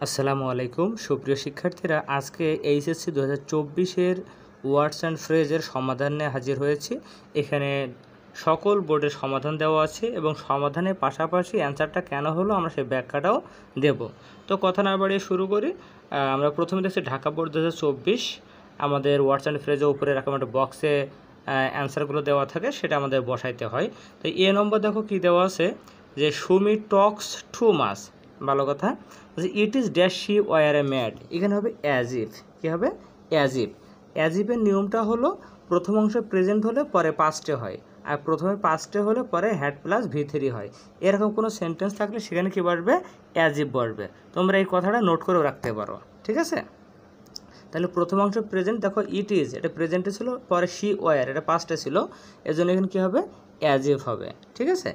আসসালামু আলাইকুম সুপ্রিয় শিক্ষার্থীরা, আজকে এইচএসসি 2024-এর ওয়ার্ডস অ্যান্ড ফ্রেজের সমাধান নিয়ে হাজির হয়েছি। এখানে সকল বোর্ডের সমাধান দেওয়া আছে এবং সমাধানের পাশাপাশি অ্যান্সারটা কেন হলো আমরা সেই ব্যাখ্যাটাও দেব। তো কথা না বাড়িয়ে শুরু করি। আমরা প্রথমে দেখছি ঢাকা বোর্ড 2024 আমাদের ওয়ার্ডস অ্যান্ড ফ্রেজের উপরে এরকম একটা বক্সে অ্যান্সারগুলো দেওয়া থাকে, সেটা আমাদের বসাইতে হয়। তো এ নম্বর দেখো কি দেওয়া আছে যে সুমি টক্স টু মাস, ভালো কথা। It is dash she were a mad, এখানে হবে অ্যাজ ইফ। কী হবে? As if. অ্যাজ ইফের নিয়মটা হলো প্রথম অংশ প্রেজেন্ট হলে পরে পাস্টে হয়, আর প্রথমে পাস্টে হলে পরে হ্যাড প্লাস ভি3 হয়। এরকম কোনো সেন্টেন্স থাকলে সেখানে কী বসবে? অ্যাজ ইফ বসবে। তোমরা এই কথাটা নোট করেও রাখতে পারো, ঠিক আছে? তাহলে প্রথম অংশ প্রেজেন্ট, দেখো ইট ইজ এটা প্রেজেন্টে ছিল, পরে শি ওয়ার এটা পাস্টে ছিল, এজন্য এখানে কী হবে? অ্যাজ ইফ হবে, ঠিক আছে?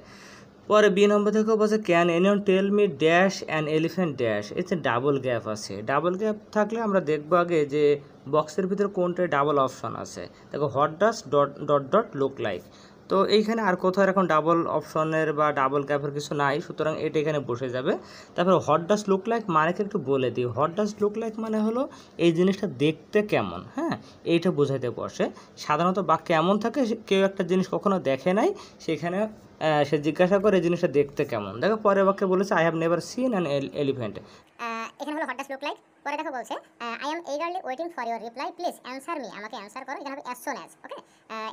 পরে বি নম্বর থেকে বলছে can anyone tell me dash an elephant dash. এতে ডাবল গ্যাপ আছে। ডাবল গ্যাপ থাকলে আমরা দেখবো আগে যে বক্সের ভিতরে কোনটায় ডাবল অপশন আছে। দেখো what does dot dot dot look like. তো এইখানে আর কোথাও এখন ডাবল অপশনের বা ডাবল গ্যাপের কিছু নাই, সুতরাং এটা এখানে বসে যাবে। তারপরে হোয়াট ডাজ লুক লাইক মানেকে একটু বলে দিই। হোয়াট ডাজ লুক লাইক মানে হলো এই জিনিসটা দেখতে কেমন, হ্যাঁ, এইটা বোঝাইতে বসে। সাধারণত বাক্যে এমন থাকে কেউ একটা জিনিস কখনো দেখে নাই, সেখানে সে জিজ্ঞাসা করে এই জিনিসটা দেখতে কেমন। দেখো পরের বাক্যে বলেছে I have never seen an elephant. এখানে হলো হোয়াট ডাজ লুক লাইক। পরে দেখো বলছে I am eagerly waiting for your reply, please answer me, আমাকে অ্যান্সার করো। এখানে হবে as soon as. Okay,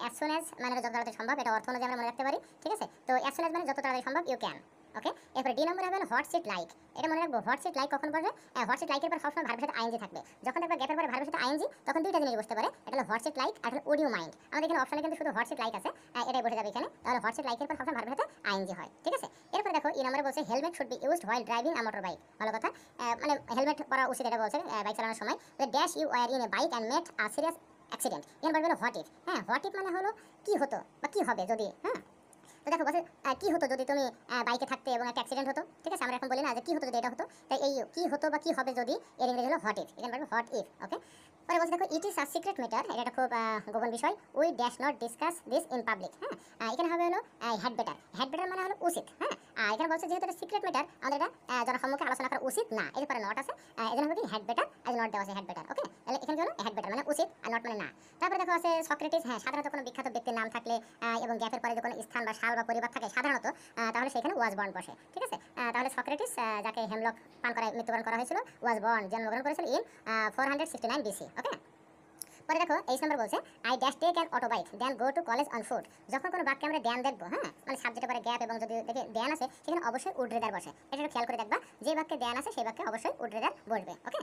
as soon as মানে যত তাড়াতাড়ি সম্ভব, এটা অর্থ অনুযায়ী আমরা মনে রাখতে পারি, ঠিক আছে? তো অ্যাজ সুন অ্যাজ মানে যত তাড়াতাড়ি সম্ভব, ইউ ক্যান। ওকে, এরপরে ডি নম্বরে হবে হোয়াটস ইট লাইক। এটা মনে রাখবো, হোয়াটস ইট লাইক কখন পড়বে? হোয়াটস ইট লাইকের পর সবসময় ভার্বের সাথে আইএনজি থাকবে। যখন দেখবে গ্যাপের পরে ভার্বের সাথে আইএনজি, তখন দুইটা জিনিস বসতে পারে। এটা হলো হোয়াটস ইট লাইক আর হলো উড ইউ মাইন্ড। আমাদের এখানে অপশনে কিন্তু শুধু হোয়াটস ইট লাইক আছে, এটাই বসে যাবে এখানে। তাহলে হোয়াটস ইট লাইকের পর সবসময় ভার্বের সাথে আইএনজি হয়, ঠিক আছে? এরপরে দেখো ই নম্বরে বলছে helmet should be used while driving a motor bike. ভালো কথা, মানে হেলমেট পরা উচিত, এটা বলছে বাইক চালানোর সময়। Dash you were in a bike and met a serious accident. এখানে বলবে হোয়াট ইফ। হ্যাঁ, হোয়াট ইফ মানে হলো কি হতো বা কি হবে যদি, হ্যাঁ। তো দেখো বলছে কি হতো যদি তুমি বাইকে থাকতে এবং একটা অ্যাক্সিডেন্ট হতো, ঠিক আছে? আমরা এখন বলি না যে কি হতো যদি এটা হতো, তাই এই কি হতো বা কি হবে যদি এর ইংরেজি হলো হোয়াট ইফ। এখানে বলবে হোয়াট ইফ। ওকে, পরে বলছে দেখো ইট ইজ আ সিক্রেট ম্যাটার, এটা একটা খুব গোপন বিষয়। We dash not discuss this in public. হ্যাঁ, এখানে হবে হলো হ্যাড বেটার। হ্যাড বেটার মানে হলো উচিত। হ্যাঁ, এখানে বলছে যেহেতু এটা সিক্রেট ম্যাটার, আমাদের এটা জনসম্মুখে আলোচনা করা উচিত না। এর পরে নট আছে, এজন্য হবে কি হ্যাড বেটার, আজ নট দেওয়া আছে হ্যাড বেটার। ওকে, তাহলে এখানে কি হলো হ্যাড বেটার মানে উচিত আর নট মানে না। তারপরে দেখো আছে সক্রেটিস। হ্যাঁ, সাধারণত কোনো বিখ্যাত ব্যক্তির নাম থাকলে এবং গ্যাপের পরে যে কোনো স্থান বা সাল বা পরিবার থাকে সাধারণত, তাহলে সেখানে ওয়াজ বর্ন বসে, ঠিক আছে? তাহলে সক্রেটিস, যাকে হেমলক পান করায় মৃত্যুবরণ করা হয়েছিল, ওয়াজ বর্ন জন্মগ্রহণ করেছিল ইন 469 BC। ওকে, পরে দেখো এই নম্বর বলছে I dash take an auto bike then go to college on foot. যখন কোনো বাক্যে আমরা ড্যান দেখবো, হ্যাঁ, মানে সাবজেক্টের পরে গ্যাপ এবং যদি দেখে ড্যান আছে, সেখানে অবশ্যই উড রেদার বসে। এটা একটু খেয়াল করে দেখবা, যে বাক্যে ড্যান আছে সেই বাক্যে অবশ্যই উড রেদার বসবে। ওকে,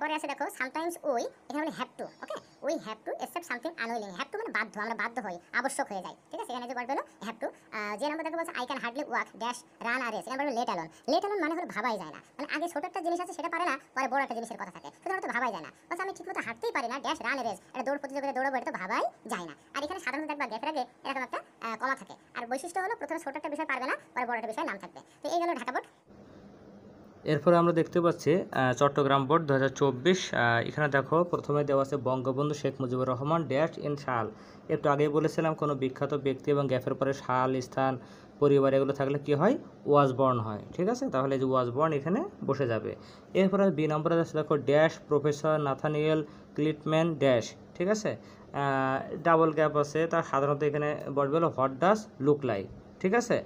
পরে আছে দেখো সামটাইমস উই, এখানে বলে have to. Okay, we have to accept something unwilling. Have to মানে বাধ্য, আমরা বাধ্য হই, আবশ্যক হয়ে যায়, ঠিক আছে? এখানে যে বলবে হলো হ্যাভ টু। যে নম্বর দেখো বলছে I can hardly walk dash run আর রেস। এখানে বলবে লেট অ্যালোন। লেট অ্যালোন মানে হলো ভাবাই যায় না, মানে আগে ছোট একটা জিনিস আছে সেটা পারে না, পরে বড় একটা জিনিসের কথা থাকে, শুধুমাত্র ভাবাই যায় না। বলছে আমি ঠিকমতো হাঁটতেই পারি না ড্যাশ রান রেস, এটা দৌড় প্রতিযোগিতা দৌড়াবো, এটা তো ভাবাই যায় না। আর এখানে সাধারণত দেখবা গ্যাপের আগে এরকম একটা কমা থাকে। আর বৈশিষ্ট্য হলো প্রথমে ছোট একটা বিষয় পারবে না, পরে বড় একটা বিষয় নাম থাকবে। তো এই গেল ঢাকা বোর্ড। এরপরে আমরা দেখতে পাচ্ছি চট্টগ্রাম বোর্ড 2024। এখানে দেখো প্রথমে দেওয়া আছে বঙ্গবন্ধু শেখ মুজিবুর রহমান ড্যাশ ইন সাল। একটু আগেই বলেছিলাম কোনো বিখ্যাত ব্যক্তি এবং গ্যাপের পরে সাল, স্থান, পরিবার এগুলো থাকলে কি হয়? ওয়াজ বর্ন হয়, ঠিক আছে? তাহলে যে ওয়াজ বর্ন এখানে বসে যাবে। এরপরে বি নম্বরে আছে দেখো ড্যাশ প্রফেসর নাথানিয়েল ক্লিটম্যান ড্যাশ, ঠিক আছে? ডাবল গ্যাপ আছে, তার সাধারণত এখানে বলবে হলো হোয়াট ডাজ লুক লাইক, ঠিক আছে?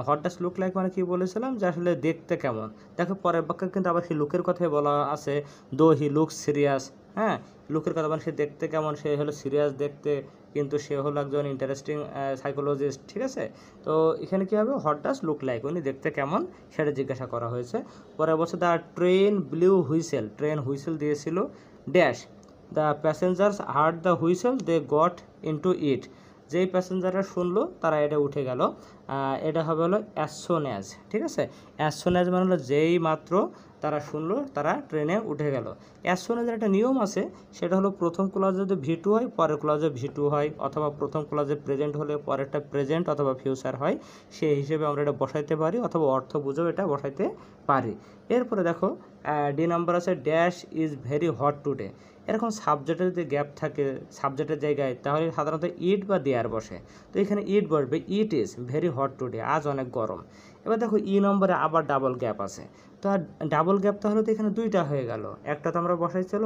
হোয়াট ডাজ লুক লাইক মানে কি বলেছিলাম যে আসলে দেখতে কেমন। দেখো পরের বাক্যে কিন্তু আবার সেই লুকের কথাই বলা আছে, দো হি লুক সিরিয়াস। হ্যাঁ, লুকের কথা মানে সে দেখতে কেমন, সে হলো সিরিয়াস দেখতে, কিন্তু সে হলো একজন ইন্টারেস্টিং সাইকোলজিস্ট, ঠিক আছে? তো এখানে কী হবে? হোয়াট ডাজ লুক লাইক, উনি দেখতে কেমন সেটা জিজ্ঞাসা করা হয়েছে। পরে বলছে the train blew whistle, train whistle দিয়েছিল dash, the passengers heard the whistle they got into it. যেই প্যাসেঞ্জাররা শুনলো তারা এটা উঠে গেল। এটা হবে হলো অ্যাজ সুন অ্যাজ, ঠিক আছে? অ্যাজ সুন অ্যাজ মানে হলো যেই মাত্র তারা শুনলো তারা ট্রেনে উঠে গেল। অ্যাজ সুন অ্যাজের একটা নিয়ম আছে, সেটা হলো প্রথম ক্লজে যদি ভি2 হয় পরের ক্লজে ভি2 হয়, অথবা প্রথম ক্লজে প্রেজেন্ট হলে পরেরটা প্রেজেন্ট অথবা ফিউচার হয়, সেই হিসেবে আমরা এটা বসাইতে পারি, অথবা অর্থ বুঝেও এটা বসাইতে পারি। এরপরে দেখো ডি নাম্বার আছে dash is very hot today. এরকম সাবজেক্টের যদি গ্যাপ থাকে সাবজেক্টের জায়গায়, তাহলে সাধারণত ইট বা দেয়ার বসে। তো এখানে ইট বসবে, it is very hot today, আজ অনেক গরম। এবার দেখো ই নম্বরে আবার ডাবল গ্যাপ আছে, তো আর ডাবল গ্যাপ তাহলে তো এখানে দুইটা হয়ে গেল। একটা তো আমরা বসাইছিল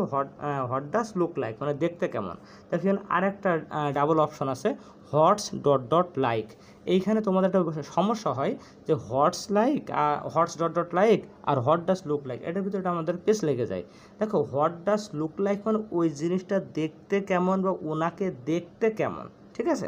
হোয়াট ডাস লুক লাইক, মানে দেখতে কেমন। দেখো এখানে আরেকটা ডাবল অপশন আছে হটস ডট ডট লাইক। এইখানে তোমাদের একটা সমস্যা হয় যে হটস ডট ডট লাইক আর হোয়াট ডাস লুক লাইক, এটার ভিতরে আমাদের পেস লেগে যায়। দেখো হোয়াট ডাস লুক লাইক মানে ওই জিনিসটা দেখতে কেমন বা ওনাকে দেখতে কেমন, ঠিক আছে।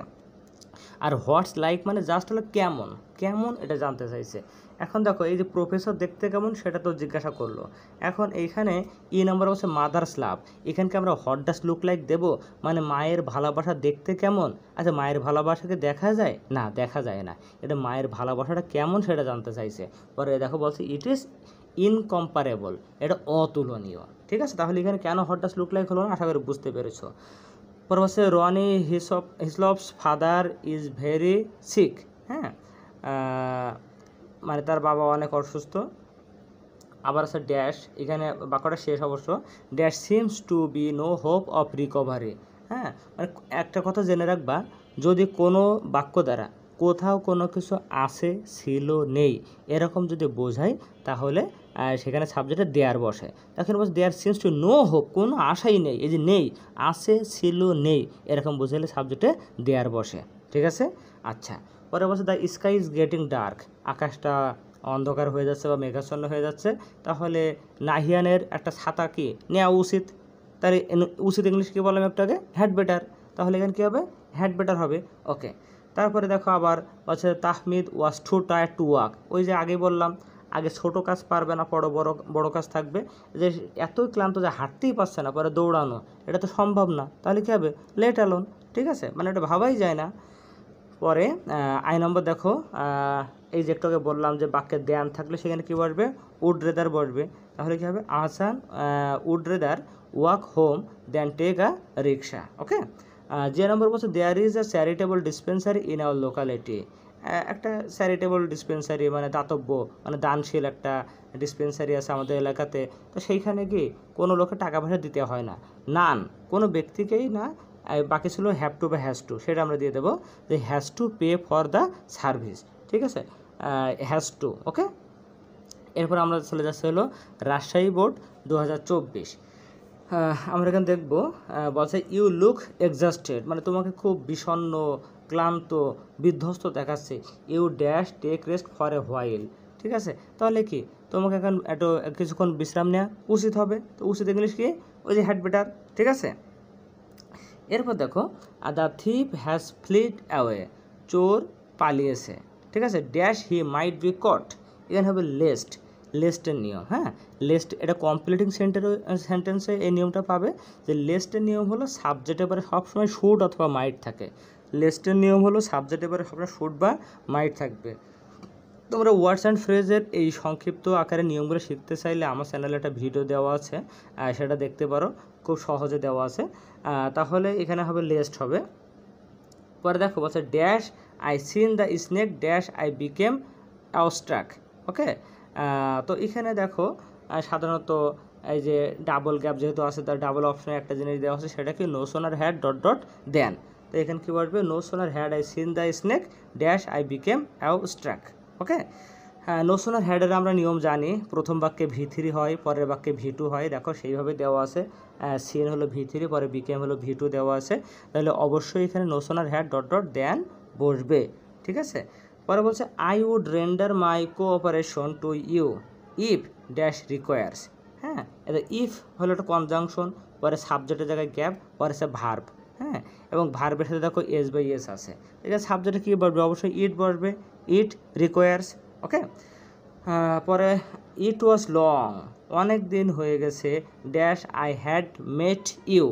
আর হোয়াটস লাইক মানে জাস্ট হলো কেমন কেমন এটা জানতে চাইছে। এখন দেখো এই যে প্রফেসর দেখতে কেমন সেটা তো জিজ্ঞাসা করলো। এখন এইখানে ই নাম্বার হচ্ছে মাদার্স লাভ, এখানকে আমরা হোয়াট ডাস লুক লাইক দেবো, মানে মায়ের ভালোবাসা দেখতে কেমন। আচ্ছা মায়ের ভালোবাসাকে দেখা যায় না, দেখা যায় না, এটা মায়ের ভালোবাসাটা কেমন সেটা জানতে চাইছে। পরে দেখো বলছে ইট ইজ ইনকম্পারেবল, এটা অতুলনীয়, ঠিক আছে। তাহলে এখানে কেন হোয়াট ডাস লুক লাইক হলো না, আশা করি বুঝতে পেরেছো। পর হচ্ছে Ronnie Hislop's father is very sick, হ্যাঁ, মানে তার বাবা অনেক অসুস্থ। আবার আছে ড্যাশ, এখানে বাক্যটা শেষ অবশ্য, dash seems to be no hope of recovery. হ্যাঁ, মানে একটা কথা জেনে রাখবা, যদি কোনো বাক্য দ্বারা কোথাও কোনো কিছু আছে ছিল নেই এরকম যদি বোঝায় তাহলে সেখানে সাবজেক্টে দেয়ার বসে। এখন বলছে দেয়ার সিমস টু নো হোপ, কোনো আশাই নেই, এই যে নেই আছে ছিল নেই এরকম বোঝালে সাবজেক্টে দেয়ার বসে, ঠিক আছে। আচ্ছা পরে বলছে the sky is getting dark, আকাশটা অন্ধকার হয়ে যাচ্ছে বা মেঘাচ্ছন্ন হয়ে যাচ্ছে, তাহলে নাহিয়ানের একটা ছাতা কি নেওয়া উচিত। তার উচিত ইংলিশ কী বললাম একটু আগে, হ্যাড বেটার, তাহলে এখানে কী হবে, হ্যাড বেটার হবে। ওকে, তারপরে দেখো আবার বলছে তাহমিদ ওয়াজ টু টায়ার্ড টু ওয়াক, ওই যে আগে বললাম আগে ছোটো কাজ পারবে না, বড় বড় কাজ থাকবে, যে এতই ক্লান্ত যে হাঁটতেই পারছে না, পরে দৌড়ানো এটা তো সম্ভব না, তাহলে কী হবে, লেট অ্যালোন, ঠিক আছে, মানে এটা ভাবাই যায় না। পরে আই নম্বর দেখো, এই যে একটু আগে বললাম যে বাক্যে দেয়ান থাকলে সেখানে কী বসবে, উড রেদার বসবে, তাহলে কী হবে, Ahsan would rather walk home than take a rickshaw. Okay, যে নম্বর বলছে there is a charitable dispensary in our locality, একটা চ্যারিটেবল ডিসপেন্সারি মানে দাতব্য মানে দানশীল একটা ডিসপেন্সারি আছে আমাদের এলাকাতে, তো সেইখানে কি কোনো লোকে টাকা পয়সা দিতে হয় না, নান কোনো ব্যক্তিকেই না, বাকি ছিল হ্যাভ টু বা হ্যাজ টু, সেটা আমরা দিয়ে দেবো যে has to pay for the service, ঠিক আছে, হ্যাজ টু। ওকে, এরপর আমরা চলে যাচ্ছে হলো রাজশাহী বোর্ড 2024। আমরা এখানে দেখবো বলছে ইউ লুক এক্সস্টেড, মানে তোমাকে খুব বিষণ্ণ ক্লান্ত বিধ্বস্ত দেখাচ্ছে। You dash take rest for a while, ঠিক আছে, তাহলে কি তোমাকে এখন একটু কিছুক্ষণ বিশ্রাম নেওয়া উচিত হবে, তো উচিত ইংলিশ কি, ওই যে হ্যাড বেটার, ঠিক আছে। এরপর দেখো the thief has fled away, চোর পালিয়েছে, ঠিক আছে, ড্যাশ হি মাইট বি কট, এখানে হবে লেস্ট, লেস্টের নিয়ম, হ্যাঁ লেস্ট, এটা কমপ্লিটিং সেন্টেন্সে এই নিয়মটা পাবে যে লেস্টের নিয়ম হলো সাবজেক্টের পরে সবসময় শুড অথবা মাইট থাকে, লেস্টের নিয়ম হলো সাবজেক্টের পরে সবসময় শুড বা মাইট থাকবে। তোমরা ওয়ার্ডস অ্যান্ড ফ্রেজের এই সংক্ষিপ্ত আকারে নিয়মগুলো শিখতে চাইলে আমার চ্যানেলে একটা ভিডিও দেওয়া আছে, সেটা দেখতে পারো, খুব সহজে দেওয়া আছে। তাহলে এখানে হবে লেস্ট হবে। পরে দেখো বলছে dash I seen the snake dash I became awestruck. Okay, তো এখানে দেখো সাধারণত এই যে ডাবল গ্যাপ যেহেতু আছে তার ডাবল অপশনে একটা জিনিস দেওয়া আছে, সেটা কি no sooner had dot dot দেন, তো এখানে কী বলবে no sooner had I seen the snake dash I became awestruck. Okay, হ্যাঁ নো সোনার হ্যাডের আমরা নিয়ম জানি, প্রথম বাক্যে V3 হয়, পরের বাক্যে V2 হয়, দেখো সেইভাবে দেওয়া আছে, সিন হলো V3 পরে বিকেম হলো V2 দেওয়া আছে, তাহলে অবশ্যই এখানে no sooner had dot dot দেন বসবে, ঠিক আছে। পরে বলছে I would render my cooperation to you if dash requires, হ্যাঁ এটা ইফ হলো একটা কনজাংশন, পরে সাবজেক্টের জায়গায় গ্যাপ, পরে সে ভার্ব, হ্যাঁ এবং ভার্বের সাথে দেখো এস বাই এস আছে, এখানে সাবজেক্টে কী বসবে, অবশ্যই ইট বসবে, ইট রিকোয়ার্স। ওকে, পরে ইট ওয়াজ লং, অনেক দিন হয়ে গেছে, dash I had met you,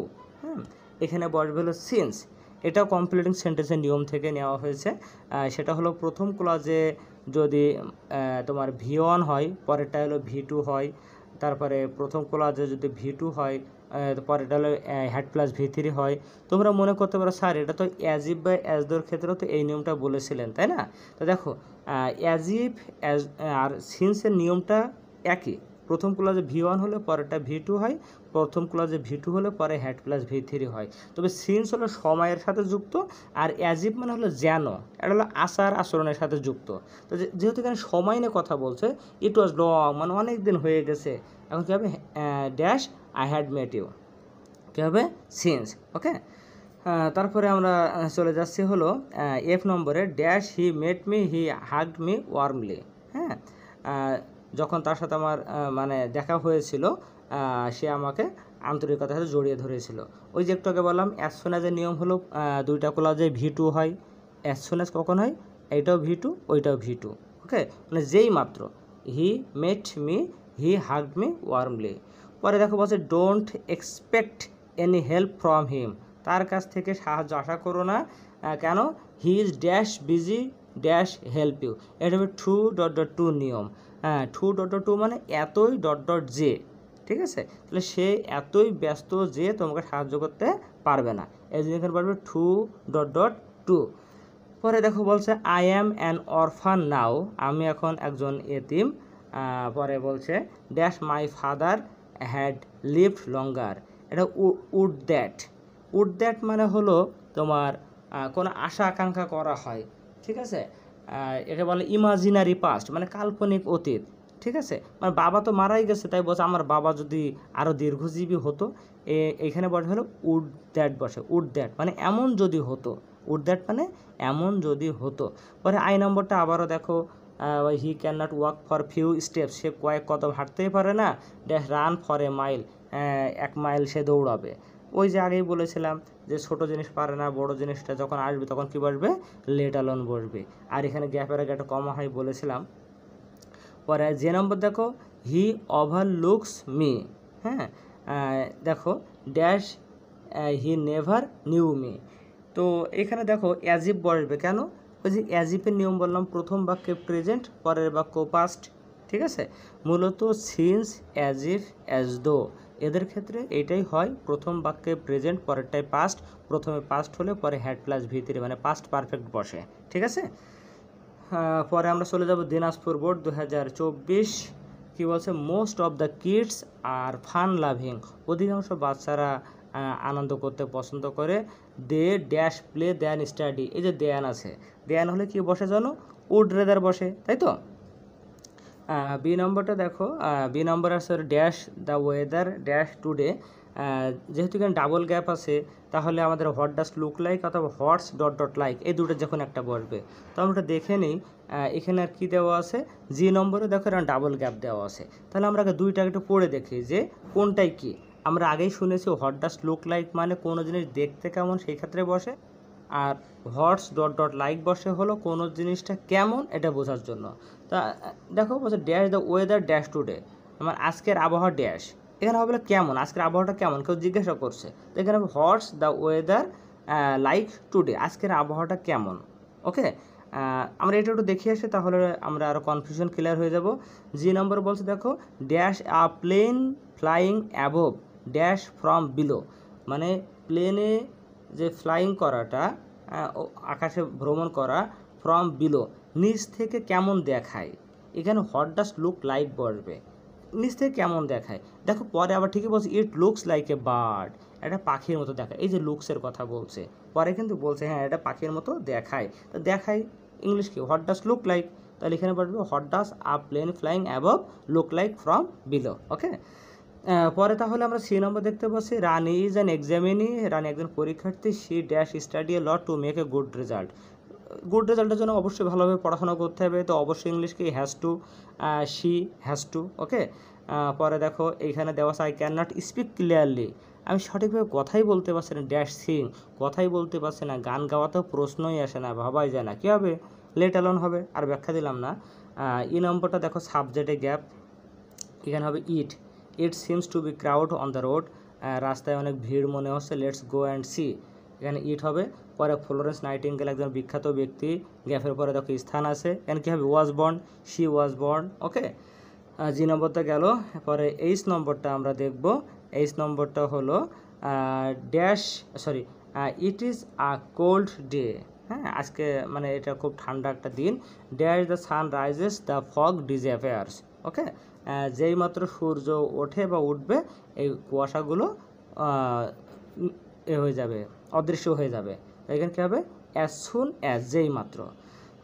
এখানে বসবে হলো সিন্স, এটাও কমপ্লিটিং সেন্টেন্সের নিয়ম থেকে নেওয়া হয়েছে, সেটা হলো প্রথম ক্লজে যদি তোমার V1 হয় পরেরটা হলো V2 হয়, তারপরে প্রথম ক্লজে যদি V2 হয় পরেরটা হলো হ্যাড প্লাস V3 হয়। তোমরা মনে করতে পারো স্যার এটা তো অ্যাজ ইফ বা অ্যাজ দোর ক্ষেত্রেও তো এই নিয়মটা বলেছিলেন, তাই না, তো দেখো অ্যাজ ইফ অ্যাজ আর সিন্সের নিয়মটা একই, প্রথম ক্লজে V1 হলে পরেরটা V2 হয়, প্রথম ক্লজে V2 হলে পরে হ্যাড প্লাস V3 হয়। তবে সিন্স হলো সময়ের সাথে যুক্ত, আর অ্যাজিভ মানে হলো যেন, এটা হলো আচার আচরণের সাথে যুক্ত। তো যেহেতু এখানে সময় নিয়ে কথা বলছে, ইট ওয়াজ লং মানে অনেক দিন হয়ে গেছে, এখন কী হবে dash I had met you, কী হবে সিন্স। ওকে, তারপরে আমরা চলে যাচ্ছি হলো F নম্বরে, dash he met me he hugged me warmly. হ্যাঁ, যখন তার সাথে আমার মানে দেখা হয়েছিল, সে আমাকে আন্তরিকতার সাথে জড়িয়ে ধরেছিল। ওই যে একটু আগে বললাম অ্যাজ সুন অ্যাজের নিয়ম হলো দুইটা ক্লজে V2 হয়, অ্যাজ সুন অ্যাজ কখন হয়, এইটাও V2 ওইটাও V2। ওকে, মানে যেই মাত্র, he met me he hugged me warmly. পরে দেখো বলছে don't expect any help from him, তার কাছ থেকে সাহায্য আশা করো না, কেন, he is dash busy dash help you. এটা হবে টু নিয়ম। হ্যাঁ, টু মানে এতই যে, ঠিক আছে, তাহলে সে এতই ব্যস্ত যে তোমাকে সাহায্য করতে পারবে না, এই জন্য এখানে পারবে টু। পরে দেখো বলছে আই অ্যাম অ্যান অরফান নাও, আমি এখন একজন এতিম। পরে বলছে dash my father had lived longer, এটা উড দ্যাট মানে হলো তোমার কোনো আশা আকাঙ্ক্ষা করা হয়, ঠিক আছে, এটা বলে ইমাজিনারি পাস্ট মানে কাল্পনিক অতীত, ঠিক আছে, মানে বাবা তো মারাই গেছে, তাই বলছে আমার বাবা যদি আরও দীর্ঘজীবী হতো, এইখানে বলে হলো উড দ্যাট বসে, উড দ্যাট মানে এমন যদি হতো, উড দ্যাট মানে এমন যদি হতো। পরে আই নম্বরটা আবারও দেখো, he can not walk for few steps, সে কয়েক কদম হাঁটতেই পারে না, dash run for a mile, 1 mile সে দৌড়াবে। ওই যে আগেই বলেছিলাম যে ছোটো জিনিস পারে না, বড় জিনিসটা যখন আসবে তখন কী বসবে, লেট অ্যালোন বসবে, আর এখানে গ্যাপের আগে একটা কমা হয় বলেছিলাম। পরে যে নম্বর দেখো, হি ওভারলুকস মি, হ্যাঁ, দেখো dash he never new me. তো এখানে দেখো অ্যাজিভ বসবে, কেন, ওই যে অ্যাজিভের নিয়ম বললাম, প্রথম বাক্যে প্রেজেন্ট, পরের বাক্য পাস্ট, ঠিক আছে, মূলত সিন্স অ্যাজিভ অ্যাজ দো, এদের ক্ষেত্রে এইটাই হয়, প্রথম বাক্যে প্রেজেন্ট, পরেরটাই পাস্ট, প্রথমে পাস্ট হলে পরে হ্যাড প্লাস V3 মানে পাস্ট পারফেক্ট বসে, ঠিক আছে। পরে আমরা চলে যাব দিনাজপুর বোর্ড 2024, কী বলছে, most of the kids are fun loving, অধিকাংশ বাচ্চারা আনন্দ করতে পছন্দ করে, they dash play then study, এই যে দেয়ান আছে, দেয়ান হলে কি বসে জানো, উড রেদার বসে, তাই তো। বি নম্বরটা দেখো, বি নম্বর আছে dash the weather dash today, যেহেতু এখানে ডাবল গ্যাপ আছে তাহলে আমাদের হোয়াট ডাস লুক লাইক অথবা হোয়াটস ডট লাইক এই দুটো যখন একটা বসবে, তো আমরা দেখে নিই এখানে আর কী দেওয়া আছে, জি নম্বরে দেখো এখানে ডাবল গ্যাপ দেওয়া আছে, তাহলে আমরা আগে দুইটা একটু পড়ে দেখি যে কোনটাই কী। আমরা আগেই শুনেছি হোয়াট ডাস লুক লাইক মানে কোনো জিনিস দেখতে কেমন সেই ক্ষেত্রে বসে, আর হোয়াটস ডট লাইক বসে হলো কোনো জিনিসটা কেমন এটা বোঝার জন্য। তা দেখো বলছে dash the weather dash today, আমার আজকের আবহাওয়া ড্যাশ, এখানে হবে কেমন, আজকের আবহাওয়াটা কেমন কেউ জিজ্ঞাসা করছে, তো এখানে হবে what's the weather like today, আজকের আবহাওয়াটা কেমন। ওকে, আমরা এটা একটু দেখে আসি তাহলে আমরা আরও কনফিউশন ক্লিয়ার হয়ে যাব। জি নম্বর বলছে দেখো dash a plane flying above dash from below, মানে প্লেনে যে ফ্লাইং করাটা, আকাশে ভ্রমণ করা, ফ্রম বিলো নিচ থেকে কেমন দেখায়, এখানে হোয়াট ডাস লুক লাইক বসবে, নিচ থেকে কেমন দেখায়, দেখো পরে আবার ঠিকই বলছে it looks like a bird, এটা পাখির মতো দেখায়, এই যে লুকসের কথা বলছে, পরে কিন্তু বলছে হ্যাঁ এটা পাখির মতো দেখায়, তো দেখায় ইংলিশ কি, হোয়াট ডাস লুক লাইক, তাহলে এখানে বলবে what does a plane flying above look like from below. Okay, পরে তাহলে আমরা সি নম্বর দেখতে পাচ্ছি Rani is an examinee, Rani একজন পরীক্ষার্থী, she dash study a lot to make a good result, good রেজাল্টের জন্য অবশ্যই ভালোভাবে পড়াশোনা করতে হবে, তো অবশ্যই ইংলিশকে has to, she has to. Okay, পরে দেখো এইখানে দেওয়া আছে I can not speak clearly, আমি সঠিকভাবে কথাই বলতে পারছি না, ড্যাশ সিং কথাই বলতে পারছি না, গান গাওয়াতেও প্রশ্নই আসে না, ভাবাই যায় না, কী হবে, লেট অ্যালোন হবে, আর ব্যাখ্যা দিলাম না। ই নম্বরটা দেখো সাবজেক্টে গ্যাপ, এখানে হবে it seems to be crowd on the road, রাস্তায় অনেক ভিড় মনে হচ্ছে, লেটস গো অ্যান্ড সি, এখানে ইট হবে। পরে ফ্লোরেন্স নাইটিঙ্গেল একজন বিখ্যাত ব্যক্তি, গ্যাপের পরে দেখো স্থান আছে, এখানে কী হবে was born, she was born. Okay, G নম্বরটা গেল, পরে এইচ নম্বরটা আমরা দেখব, এইচ নম্বরটা হলো dash sorry it is a cold day, হ্যাঁ আজকে মানে এটা খুব ঠান্ডা একটা দিন, dash the sun rises the fog disappears. Okay, যেই মাত্র সূর্য ওঠে বা উঠবে এই কুয়াশাগুলো হয়ে যাবে, অদৃশ্য হয়ে যাবে। এখানে কী হবে, অ্যাজ সুন অ্যাজ, যেই মাত্র।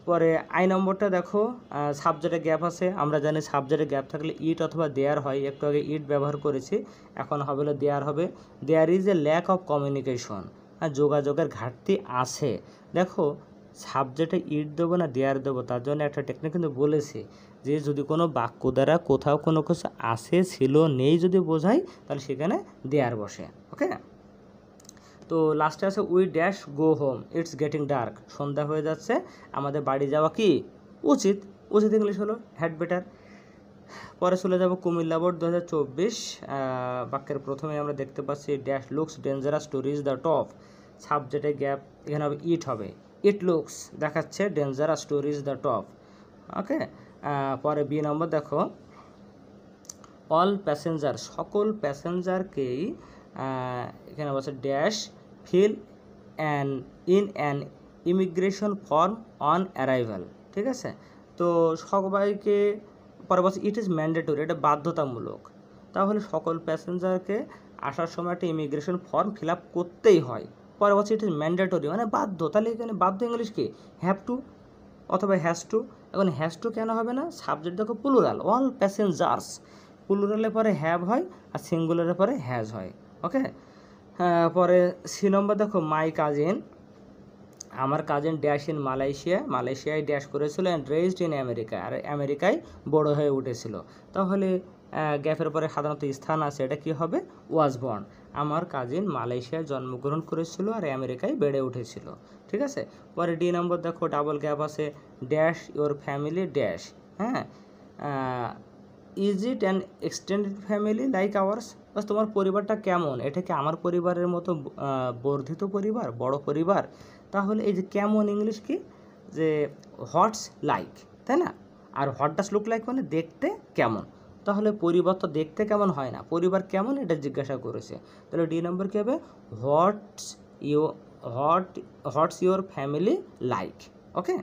পরে আই নম্বরটা দেখো, সাবজেক্টে গ্যাপ আছে। আমরা জানি সাবজেক্টে গ্যাপ থাকলে ইট অথবা দেয়ার হয়। একটু আগে ইট ব্যবহার করেছি, এখন হবে হলো দেয়ার হবে। There is a lack of communication, যোগাযোগের ঘাটতি আছে। দেখো সাবজেক্টে ইট দেবো না দেয়ার দেবো, তার জন্য একটা টেকনিক কিন্তু বলেছি যে যদি কোনো বাক্য দ্বারা কোথাও কোনো কিছু আছে ছিল নেই যদি বোঝাই তাহলে সেখানে দেয়ার বসে। ওকে, তো লাস্টে আছে we dash go home, it's getting dark, সন্ধ্যা হয়ে যাচ্ছে, আমাদের বাড়ি যাওয়া কি উচিত। উচিত ইংলিশ হলো হ্যাড বেটার। পরে চলে যাব কুমিল্লা বোর্ড 2024। বাক্যের প্রথমে আমরা দেখতে পাচ্ছি dash looks dangerous to reach the top, সাবজেক্টে গ্যাপ, এখানে হবে ইট হবে, ইট লুকস দেখাচ্ছে dangerous to reach the top. Okay, পরে বি নম্বর দেখো অল প্যাসেঞ্জার, সকল প্যাসেঞ্জারকেই এখানে বলছে dash fill in an immigration form on arrival. ঠিক আছে, তো সবাইকে, পরে বলছে ইট ইজ ম্যান্ডেটরি, এটা বাধ্যতামূলক। তাহলে সকল প্যাসেঞ্জারকে আসার সময় একটা ইমিগ্রেশন ফর্ম ফিল আপ করতেই হয়। পরে বলছে ইট ইজ ম্যান্ডেটরি মানে বাধ্য, তাহলে এখানে বাধ্য ইংলিশ কি হ্যাভ টু অথবা হ্যাজ টু। এখন হ্যাজ টু কেন হবে না, সাবজেক্ট দেখো প্লুরাল, অল প্যাসেঞ্জার্স, প্লুরালের পরে হ্যাভ হয় আর সিঙ্গুলারের পরে হ্যাজ হয়। ওকে, পরে সি নম্বর দেখো মাই কাজিন, আমার কাজিন ড্যাশ ইন মালয়েশিয়া, মালয়েশিয়ায় ড্যাশ করেছিল অ্যান্ড রেজড ইন আমেরিকা, আর আমেরিকায় বড় হয়ে উঠেছিল। তাহলে গ্যাপের পরে সাধারণত স্থান আছে, এটা কি হবে ওয়াজ বর্ন, আমার কাজিন মালয়েশিয়ায় জন্মগ্রহণ করেছিল আর আমেরিকায় বেড়ে উঠেছিল। ঠিক আছে, পরে ডি নম্বর দেখো ডাবল গ্যাপ আছে ড্যাশ ইওর ফ্যামিলি ড্যাশ, হ্যাঁ is it an extended family like ours, বাস তোমার পরিবারটা কেমন, এটা কি আমার পরিবারের মতো বর্ধিত পরিবার, বড় পরিবার। তাহলে এই যে কেমন ইংলিশ কি, যে হোয়াটস লাইক, তাই না, আর হোয়াট ডাস লুক লাইক মানে দেখতে কেমন। তাহলে পরিবার তো দেখতে কেমন হয় না, পরিবার কেমন এটা জিজ্ঞাসা করেছে। তাহলে ডি নম্বর কী হবে হোয়াটস ইউর ফ্যামিলি লাইক। ওকে,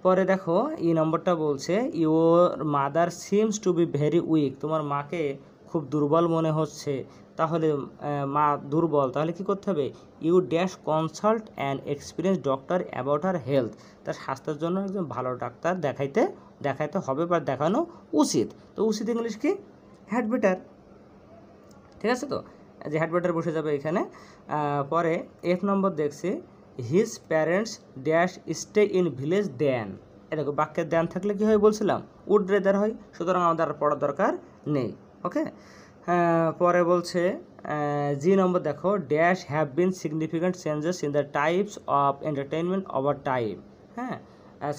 পরে দেখো এই নম্বরটা বলছে your mother seems to be very weak, তোমার মাকে খুব দুর্বল মনে হচ্ছে। তাহলে মা দুর্বল, তাহলে কি করতে হবে, you dash consult an experience doctor about her health, তার স্বাস্থ্যের জন্য একজন ভালো ডাক্তার দেখাইতে হবে বা দেখানো উচিত। তো উচিত ইংলিশ কি হ্যাড বেটার। ঠিক আছে, তো যে হ্যাড বেটার বসে যাবে এখানে। পরে এফ নম্বর দেখছি his parents dash stay in village then, দেখো বাক্যের দেন থাকলে কী হয় বলছিলাম উড রেদার হয়, সুতরাং আমাদের আর পড়ার দরকার নেই। ওকে, পরে বলছে জি নম্বর দেখো dash have been significant changes in the types of entertainment over time. হ্যাঁ,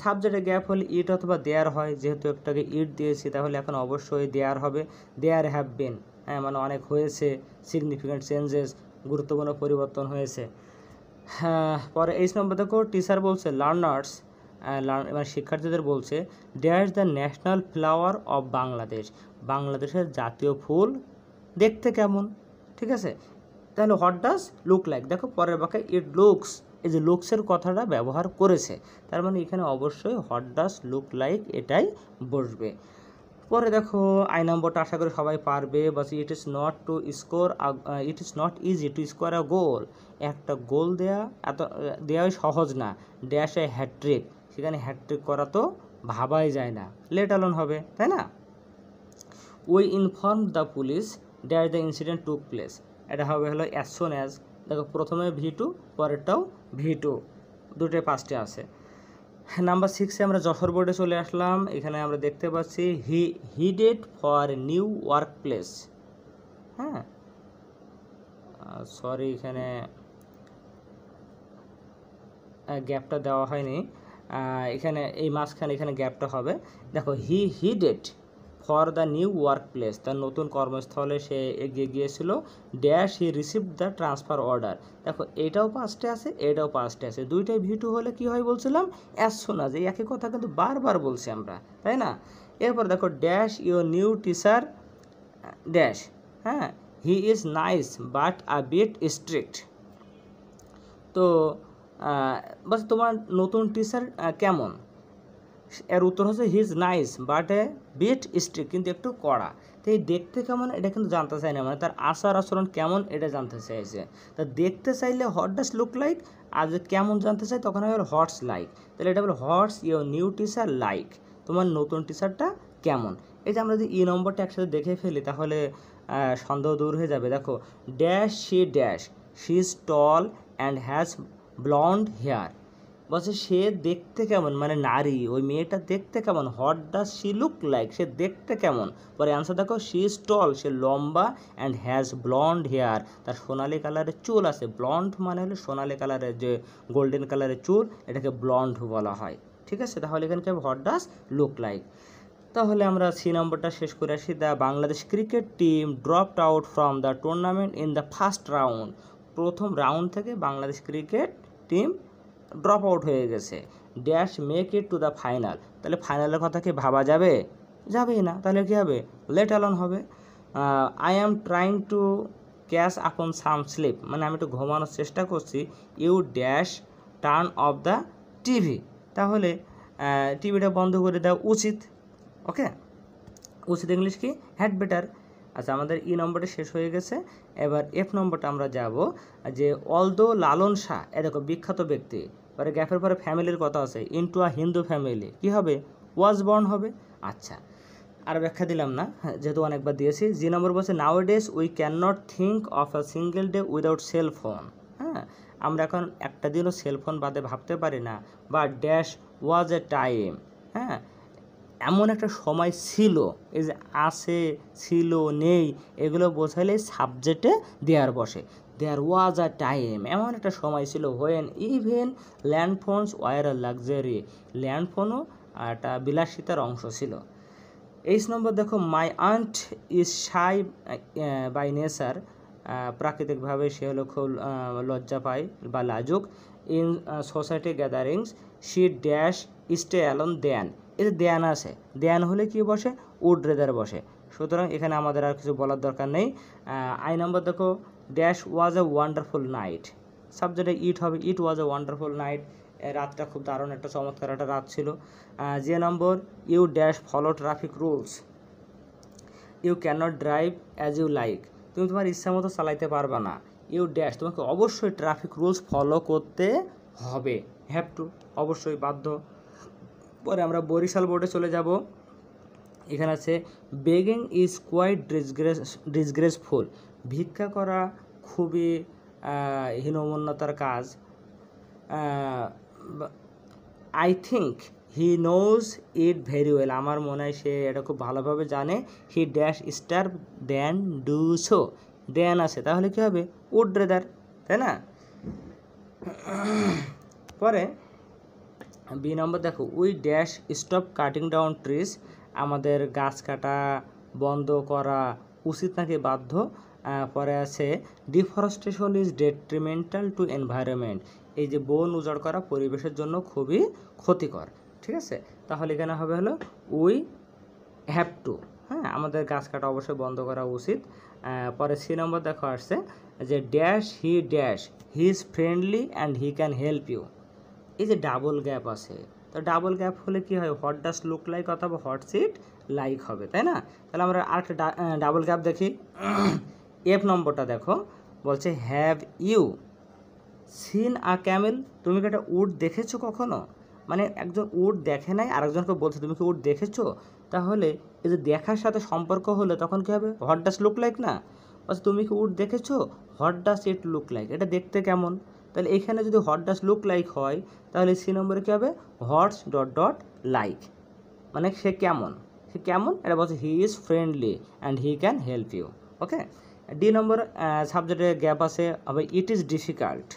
সাবজেক্টে গ্যাপ হলে ইট অথবা দেয়ার হয়, যেহেতু একটাকে ইট দিয়েছি তাহলে এখন অবশ্যই দেয়ার হবে, দেয়ার হ্যাভ বিন, হ্যাঁ মানে অনেক হয়েছে, সিগনিফিক্যান্ট চেঞ্জেস গুরুত্বপূর্ণ পরিবর্তন হয়েছে। হ্যাঁ, পরে এইচ নম্বর দেখো টিচার বলছে লার্নার্স, মানে শিক্ষার্থীদের বলছে dash the national flower of Bangladesh, বাংলাদেশের জাতীয় ফুল দেখতে কেমন। ঠিক আছে, তাহলে হোয়াট ডাজ লুক লাইক, দেখো পরের বাক্যে ইট লুকস, এই যে লুকসের কথাটা ব্যবহার করেছে, তার মানে এখানে অবশ্যই হোয়াট ডাজ লুক লাইক এটাই বসবে। পরে দেখো আই নম্বরটা আশা করি সবাই পারবে, বাস it is not easy to score a goal, একটা গোল দেওয়াই সহজ না, ড্যাশ এ হ্যাট্রিক, সেখানে হ্যাট্রিক করা তো ভাবাই যায় না, লেট অ্যালোন হবে, তাই না। We inform the police dash the incident took place, এটা হবে হলো অ্যাজ সুন অ্যাজ, দেখো প্রথমে V2 পরেরটাও V2, দুটোই পাঁচটে আছে। নাম্বার 6-এ আমরা যশোর বোর্ডে চলে আসলাম, এখানে আমরা দেখতে পাচ্ছি হিডেড ফর নিউ ওয়ার্ক প্লেস। হ্যাঁ সরি, এখানে গ্যাপটা দেওয়া হয়নি, এখানে এই মাঝখানে এখানে গ্যাপটা হবে। দেখো headed for the new work place, তার নতুন কর্মস্থলে সে এগিয়ে গিয়েছিল, dash he received the transfer order, দেখো এটাও পাঁচটে আছে এটাও পাঁচটে আছে, দুইটাই V2 হলে কি হয় বলছিলাম অ্যাজ সুন অ্যাজ, এই একই কথা কিন্তু বারবার বলছি আমরা, তাই না। এরপর দেখো dash your new teacher dash, হ্যাঁ he is nice but a bit strict, তো বাস তোমার নতুন টিচার কেমন, এর উত্তর হচ্ছে he is nice but a bit strict, কিন্তু একটু কড়া। তো এই দেখতে কেমন এটা কিন্তু জানতে চাই না, মানে তার আচার আচরণ কেমন এটা জানতে চাইছে। তা দেখতে চাইলে হোয়াট ডাজ লুক লাইক, আর যদি কেমন জানতে চাই তখন হবে হোয়াটস লাইক। তাহলে এটা বলে what's your new teacher like, তোমার নতুন টিচারটা কেমন। এই যে আমরা যদি ই নম্বরটা একসাথে দেখে ফেলি তাহলে সন্দেহ দূর হয়ে যাবে। দেখো dash she is tall and has blonde hair, বলছে সে দেখতে কেমন, মানে নারী, ওই মেয়েটা দেখতে কেমন। What does she look like, সে দেখতে কেমন। পরে অ্যান্সার দেখো শি ইজ টল, সে লম্বা, অ্যান্ড হ্যাজ ব্লন্ড হেয়ার, তার সোনালি কালারের চুল আছে। ব্লন্ড মানে হলো সোনালি কালারের, যে গোল্ডেন কালারের চুল, এটাকে ব্লন্ড বলা হয়। ঠিক আছে, তাহলে এখানে কি হবে হোয়াট ডাজ লুক লাইক। তাহলে আমরা সি নম্বরটা শেষ করে আসি। The Bangladesh cricket team dropped out from the tournament in the first round, প্রথম রাউন্ড থেকে Bangladesh cricket team drop out হয়ে গেছে। Dash make it to the final, তাহলে ফাইনালের কথা কি ভাবা যাবে? যাবেই না। তাহলে কী হবে? লেট অ্যালোন হবে। I am trying to catch upon some sleep, মানে আমি একটু ঘুমানোর চেষ্টা করছি। You dash turn off the TV, তাহলে টিভিটা বন্ধ করে দেওয়া উচিত। ওকে, উচিত ইংলিশ কি? Had better. আচ্ছা, আমাদের ই নম্বরটা শেষ হয়ে গেছে। এবার এফ নম্বরটা আমরা যাব, যে অলদো লালন শাহ, এ দেখো বিখ্যাত ব্যক্তি, পরে গ্যাপের পরে ফ্যামিলির কথা আছে, ইনটু আ হিন্দু ফ্যামিলি, কী হবে? ওয়াজ বর্ন হবে। আচ্ছা, আর ব্যাখ্যা দিলাম না, যেহেতু অনেকবার দিয়েছি। জি নম্বর বলছে nowadays we can not think of a single day without cell phone. হ্যাঁ, আমরা এখন একটা দিনও সেলফোন বাদে ভাবতে পারি না। বা ড্যাশ ওয়াজ এ টাইম, হ্যাঁ এমন একটা সময় ছিল। এই যে আছে, ছিল, নেই, এগুলো বোঝাইলে সাবজেক্টে দেয়ার বসে। দেয়ার ওয়াজ আ টাইম, এমন একটা সময় ছিল when even landphones were a luxury, ল্যান্ডফোনও একটা বিলাসিতার অংশ ছিল। 8 নম্বর দেখো my aunt is shy by nature, প্রাকৃতিকভাবে সে হলো খুব লজ্জা পায় বা লাজুক। In society gatherings she dash stay alone then, এতে দেয়ান আছে, দেয়ান হলে কি বসে? উড রেদার বসে। সুতরাং এখানে আমাদের আর কিছু বলার দরকার নেই। আই নম্বর দেখো dash was a wonderful night, সাবজেক্টে ইট হবে, ইট ওয়াজ এ ওয়ান্ডারফুল নাইট, রাতটা খুব দারুণ একটা চমৎকার একটা রাত ছিল। যে number you dash follow traffic rules, you cannot drive as you like, তুমি তোমার ইচ্ছা মতো চালাইতে পারবে না। ইউ ড্যাশ, তোমাকে অবশ্যই ট্রাফিক রুলস ফলো করতে হবে, হ্যাভ টু, অবশ্যই বাধ্য। পরে আমরা বরিশাল বোর্ডে চলে যাব। এখানে আছে বেগিং ইজ কোয়াইট ডিসগ্রেসফুল, ভিক্ষা করা খুবই হীনমন্যতার কাজ। I think he knows it very well, আমার মনে হয় সে এটা খুব ভালোভাবে জানে। He dash star then do so, then আছে, তাহলে কী হবে? উড রেদার, তাই না? পরে বি নম্বর দেখো we dash stop cutting down trees, আমাদের গাছ কাটা বন্ধ করা উচিত নাকি বাধ্য। পরে আছে deforestation is detrimental two environment, এই যে বন উজাড় করা পরিবেশের জন্য খুবই ক্ষতিকর। ঠিক আছে, তাহলে এখানে হবে হলো উই হ্যাভ টু, হ্যাঁ আমাদের গাছ কাটা অবশ্যই বন্ধ করা উচিত। পরে সি নম্বর দেখো আসছে যে dash he is friendly and he can help you, এই যে ডাবল গ্যাপ আছে, তো ডাবল গ্যাপ হলে কি হয়? হোয়াট ডাজ লুক লাইক অথবা হোয়াটস ইট লাইক হবে, তাই না? তাহলে আমরা আরেকটা ডাবল গ্যাপ দেখি। এফ নম্বরটা দেখো, বলছে have you seen a camel, তুমি কি একটা উট দেখেছো কখনো? মানে একজন উট দেখে নাই, আরেকজনকে বলছে তুমি কি উট দেখেছো, তাহলে এই যে দেখার সাথে সম্পর্ক হলে তখন কী হবে? হোয়াট ডাজ লুক লাইক না, বলছে তুমি কি উট দেখেছো, what does it look like, এটা দেখতে কেমন। তাহলে এখানে যদি হোয়াট ডাজ লুক লাইক হয় তাহলে সি নম্বরে কী হবে? হোয়াটস ডট ডট লাইক, মানে সে কেমন, এটা বলছে he is friendly and he can help you. Okay, D number সাবজেক্টে গ্যাপ আছে হবে ইট ইজ ডিফিকাল্ট,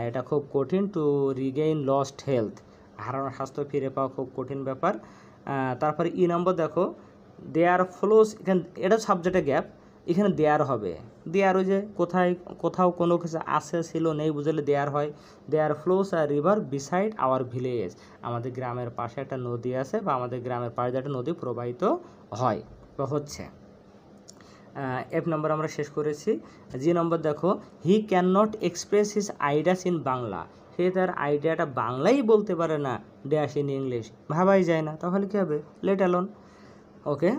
এটা খুব কঠিন টু রিগেইন লস্ট হেলথ, হারানো স্বাস্থ্য ফিরে পাওয়া খুব কঠিন ব্যাপার। তারপরে ই নম্বর দেখো দেয়ার ফ্লোস, এখানে এটা সাবজেক্টে গ্যাপ, এখানে দেয়ার হবে, দেয়ার ওই যে কোথাও কোনো কিছু আছে ছিল নেই বুঝলে দেয়ার হয়। There flows a river beside our village, আমাদের গ্রামের পাশে একটা নদী আছে বা আমাদের গ্রামের পাশে একটা নদী প্রবাহিত হয় বা হচ্ছে। এফ নম্বর আমরা শেষ করেছি। জি নম্বর দেখো he can not express his ideas in Bangla, সে তার আইডিয়াটা বাংলাই বলতে পারে না, ড্যাশ ইন ইংলিশ, ভাবাই যায় না, তাহলে কী হবে, লেট অ্যালোন। ওকে,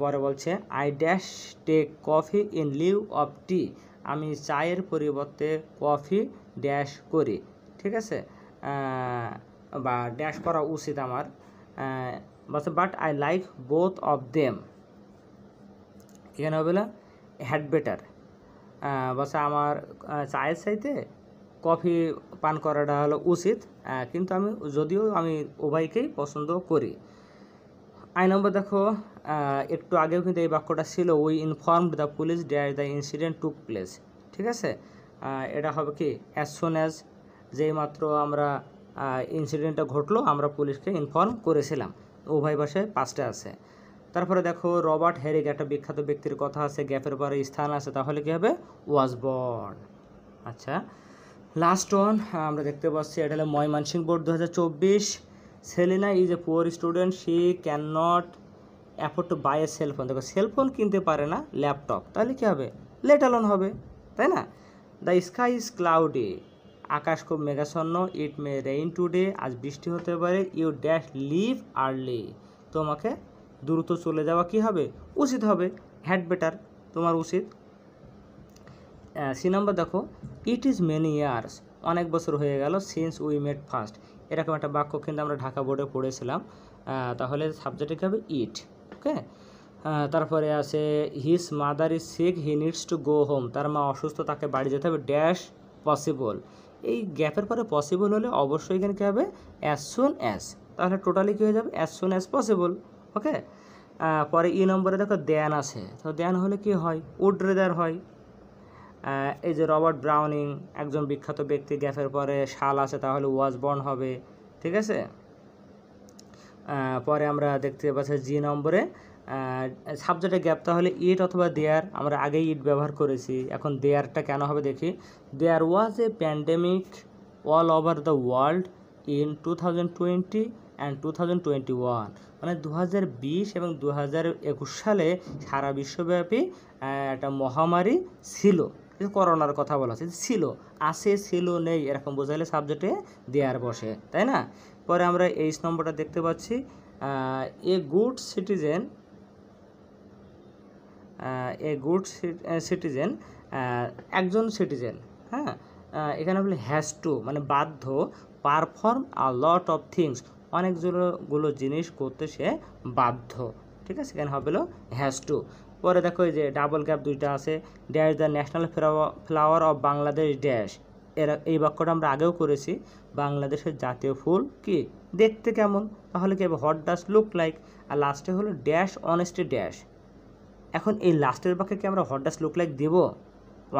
পরে বলছে I dash take coffee in lieu of tea, আমি চায়ের পরিবর্তে কফি ড্যাশ করি, ঠিক আছে, বা ড্যাশ করা উচিত আমার, বলছে but I like both of them, এখানে হবে না হ্যাড বেটার, বলছে আমার চায়ের চাইতে কফি পান করাটা হলো উচিত, কিন্তু যদিও আমি উভয়কেই পছন্দ করি। আই নম্বর দেখো, একটু আগেও কিন্তু এই বাক্যটা ছিল, we informed the police dash the incident took place, ঠিক আছে, এটা হবে কি অ্যাজ সুন অ্যাজ, যেই মাত্র আমরা ইনসিডেন্টটা ঘটলো আমরা পুলিশকে ইনফর্ম করেছিলাম, উভয় ভাষায় পাস্টে আছে। তারপরে দেখো রবার্ট হেরিক, একটা বিখ্যাত ব্যক্তির কথা আছে, গ্যাপের পরে স্থান আছে, তাহলে কী হবে ওয়াজ বর্ন। আচ্ছা, লাস্ট ওয়ান আমরা দেখতে পাচ্ছি, এটা হলো Mymensingh board 2024। Selina is a poor student, she can not afford to buy a cellphone, দেখো সেলফোন কিনতে পারে না, ল্যাপটপ, তাহলে কী হবে, লেট অ্যালোন হবে, তাই না। দ্য স্কাই ইজ ক্লাউডি, আকাশ খুব মেঘাচ্ছন্ন, ইট মে রেইন টুডে, আজ বৃষ্টি হতে পারে, ইউ ড্যাশ লিভ আর্লি, তোমাকে দ্রুত চলে যাওয়া কী হবে, উচিত হবে, হ্যাড বেটার, তোমার উচিত। সি নম্বর দেখো, ইট ইজ মেনি ইয়ার্স, অনেক বছর হয়ে গেল, সিন্স উই মেট ফার্স্ট, এরকম একটা বাক্য কিন্তু আমরা ঢাকা বোর্ডে পড়েছিলাম, তাহলে সাবজেক্টে কী হবে ইট। ওকে, তারপরে আছে his mother is sick, he needs to go home, তার মা অসুস্থ, তাকে বাড়ি যেতে হবে, ড্যাশ পসিবল, এই গ্যাপের পরে পসিবল হলে অবশ্যই এখানে কী হবে অ্যাজ সুন অ্যাজ, তাহলে টোটালি কী হয়ে যাবে অ্যাজ সুন অ্যাজ পসিবল। ওকে, পরে ই নম্বরে দেখো দেন আছে, তো দেন হলে কি হয়, উড রেদার হয়। এই যে রবার্ট ব্রাউনিং একজন বিখ্যাত ব্যক্তি, গ্যাপের পরে শাল আছে, তাহলে ওয়াজ বর্ন হবে, ঠিক আছে। পরে আমরা দেখতে পাচ্ছি জি নম্বরে সাবজেক্টে গ্যাপ, তাহলে ইট অথবা দেয়ার, আমরা আগেই ইট ব্যবহার করেছি, এখন দেয়ারটা কেন হবে দেখি। There was a pandemic all over the world in 2020 and 2021, মানে 2020 এবং 2021 সালে সারা বিশ্বব্যাপী একটা মহামারী ছিল, করোনার কথা বলা হচ্ছে, ছিল, আছে, ছিল, নেই, এরকম বোঝাইলে সাবজেক্টে দেয়ার বসে, তাই না। পরে আমরা 8 নম্বরটা দেখতে পাচ্ছি, এ গুড সিটিজেন, একজন সিটিজেন, হ্যাঁ, এখানে বলে হ্যাজ টু, মানে বাধ্য, perform a lot of things, অনেকগুলো জিনিস করতে সে বাধ্য, ঠিক আছে, এখানে হবে হ্যাজ টু। পরে দেখো এই যে ডাবল গ্যাপ দুইটা আছে, dash the national flower of Bangladesh dash, এই বাক্যটা আমরা আগেও করেছি, বাংলাদেশের জাতীয় ফুল কি দেখতে কেমন, তাহলে কি হবে হোয়াট ডাজ লুক লাইক, আর লাস্টে হলো ড্যাশ অনেস্টি ড্যাশ। এখন এই লাস্টের বাক্যে কি আমরা হোয়াট ডাজ লুক লাইক দেব,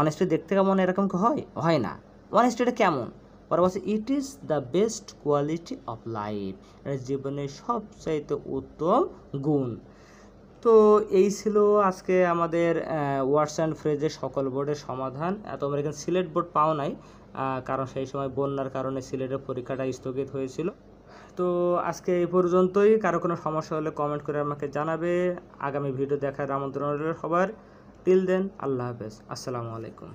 অনেস্টি দেখতে কেমন এরকম কি হয় না, অনেস্টিটা কেমন, পরে বলছে it is the best quality of life, এটা জীবনের সবচাইতে উত্তম গুণ। তো এই ছিল আজকে আমাদের ওয়ার্ডস অ্যান্ড ফ্রেজের সকল বোর্ডের সমাধান। তোমরা এখানে সিলেট বোর্ড পাও নাই, কারণ সেই সময় বন্যার কারণে সিলেটের পরীক্ষাটা স্থগিত হয়েছিল। তো আজকে এই পর্যন্তই, কারো কোনো সমস্যা হলে কমেন্ট করে আমাকে জানাবে, আগামী ভিডিও দেখার আমন্ত্রণ রইল সবার। টিল দেন, আল্লাহ হাফেজ, আসসালামু আলাইকুম।